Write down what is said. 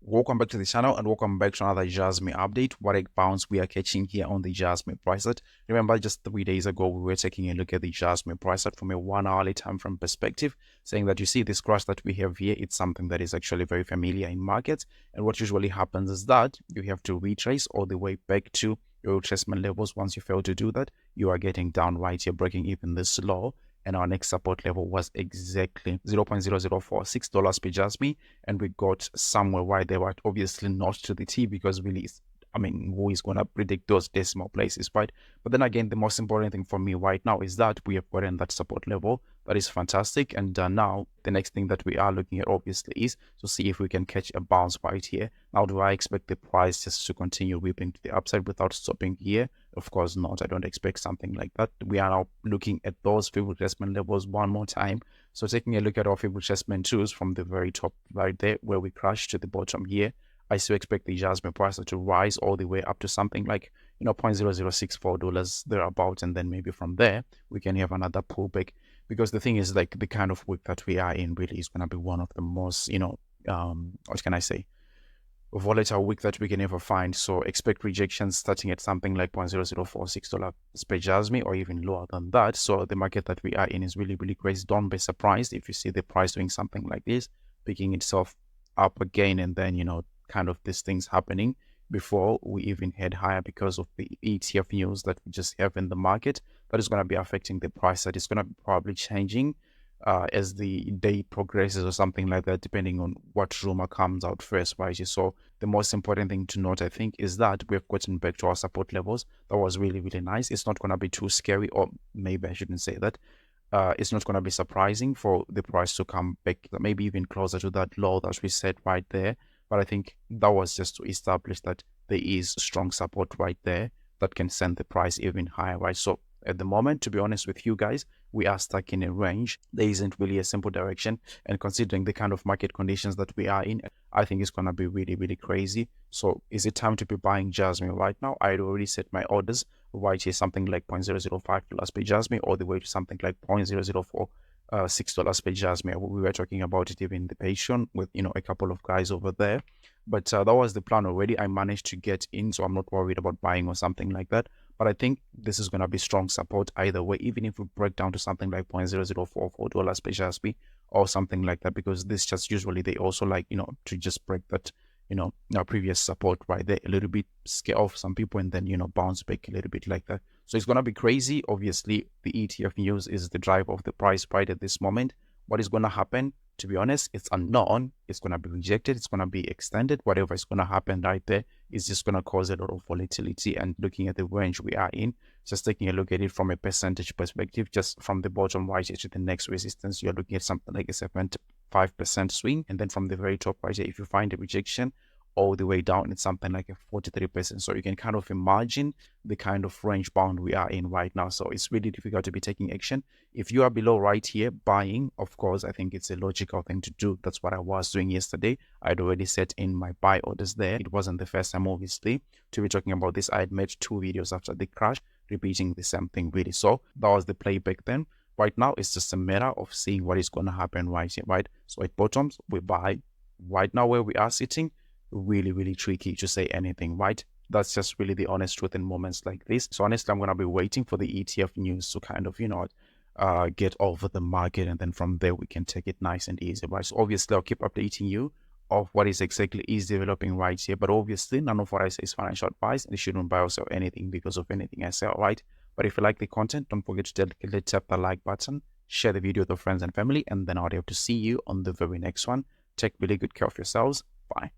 Welcome back to the channel and welcome back to another Jasmy update. What a bounce we are catching here on the Jasmy price chart. Remember, just 3 days ago, we were taking a look at the Jasmy price chart from a 1 hourly time frame perspective, saying that you see this crash that we have here, it's something that is actually very familiar in markets. And what usually happens is that you have to retrace all the way back to your retracement levels. Once you fail to do that, you are getting down right, you're breaking even this low. And our next support level was exactly $0.0046 per Jasmy, and we got somewhere right there, but obviously not to the T, because really, who is going to predict those decimal places, right? But then again, the most important thing for me right now is that we have gotten that support level. That is fantastic. And now the next thing that we are looking at obviously is to see if we can catch a bounce right here. Now, do I expect the price just to continue whipping to the upside without stopping here? Of course not. I don't expect something like that. We are now looking at those favorite retracement levels one more time. So taking a look at our favorite retracement tools from the very top right there where we crashed to the bottom here, I still expect the Jasmy price to rise all the way up to something like, $0.0064 thereabouts, and then maybe from there we can have another pullback. Because the thing is, like, the kind of week that we are in really is going to be one of the most, what can I say, volatile week that we can ever find. So expect rejections starting at something like $0.0046 per Jasmy, or even lower than that. So the market that we are in is really, really crazy. Don't be surprised if you see the price doing something like this, picking itself up again, and then, kind of these things happening before we even head higher because of the ETF news that we just have in the market. That is going to be affecting the price. That is going to be probably changing as the day progresses or something like that, depending on what rumor comes out first, right? So the most important thing to note, I think, is that we've gotten back to our support levels. That was really, really nice. It's not going to be too scary, or maybe I shouldn't say that. It's not going to be surprising for the price to come back, maybe even closer to that low that we set right there. But I think that was just to establish that there is strong support right there that can send the price even higher, right? So at the moment, to be honest with you guys, we are stuck in a range. There isn't really a simple direction. And considering the kind of market conditions that we are in, I think it's going to be really, really crazy. So is it time to be buying Jasmy right now? I had already set my orders right here, something like $0.005 per Jasmy, all the way to something like $0.0046 per Jasmy. We were talking about it even in the Patreon with, a couple of guys over there. But that was the plan already. I managed to get in, so I'm not worried about buying or something like that. But I think this is going to be strong support either way, even if we break down to something like $0.0044 per Jasmy or something like that, because this just usually they also like, to just break that, our previous support right there a little bit, scare off some people, and then, bounce back a little bit like that. So it's going to be crazy. Obviously, the ETF news is the drive of the price right at this moment. What is going to happen? To be honest, it's unknown. It's going to be rejected. It's going to be extended. Whatever is going to happen right there is just going to cause a lot of volatility. And looking at the range we are in, just taking a look at it from a percentage perspective, just from the bottom right to the next resistance, you're looking at something like a 75% swing. And then from the very top right here, if you find a rejection, all the way down, it's something like a 43%. So you can kind of imagine the kind of range bound we are in right now. So it's really difficult to be taking action. If you are below right here buying, of course, I think it's a logical thing to do. That's what I was doing yesterday. I'd already set in my buy orders there. It wasn't the first time, obviously, to be talking about this. I had made 2 videos after the crash repeating the same thing really. So that was the play back then. Right now, it's just a matter of seeing what is going to happen right here, right? So at bottoms, we buy. Right now where we are sitting, really, really tricky to say anything, right? That's just really the honest truth in moments like this. So honestly, I'm going to be waiting for the ETF news to kind of, get over the market, and then from there we can take it nice and easy, right? So obviously, I'll keep updating you of what is exactly is developing right here. But obviously, none of what I say is financial advice, and you shouldn't buy or sell anything because of anything I sell, right? But if you like the content, don't forget to tap the like button, share the video with your friends and family, and then I'll have to see you on the very next one. Take really good care of yourselves. Bye.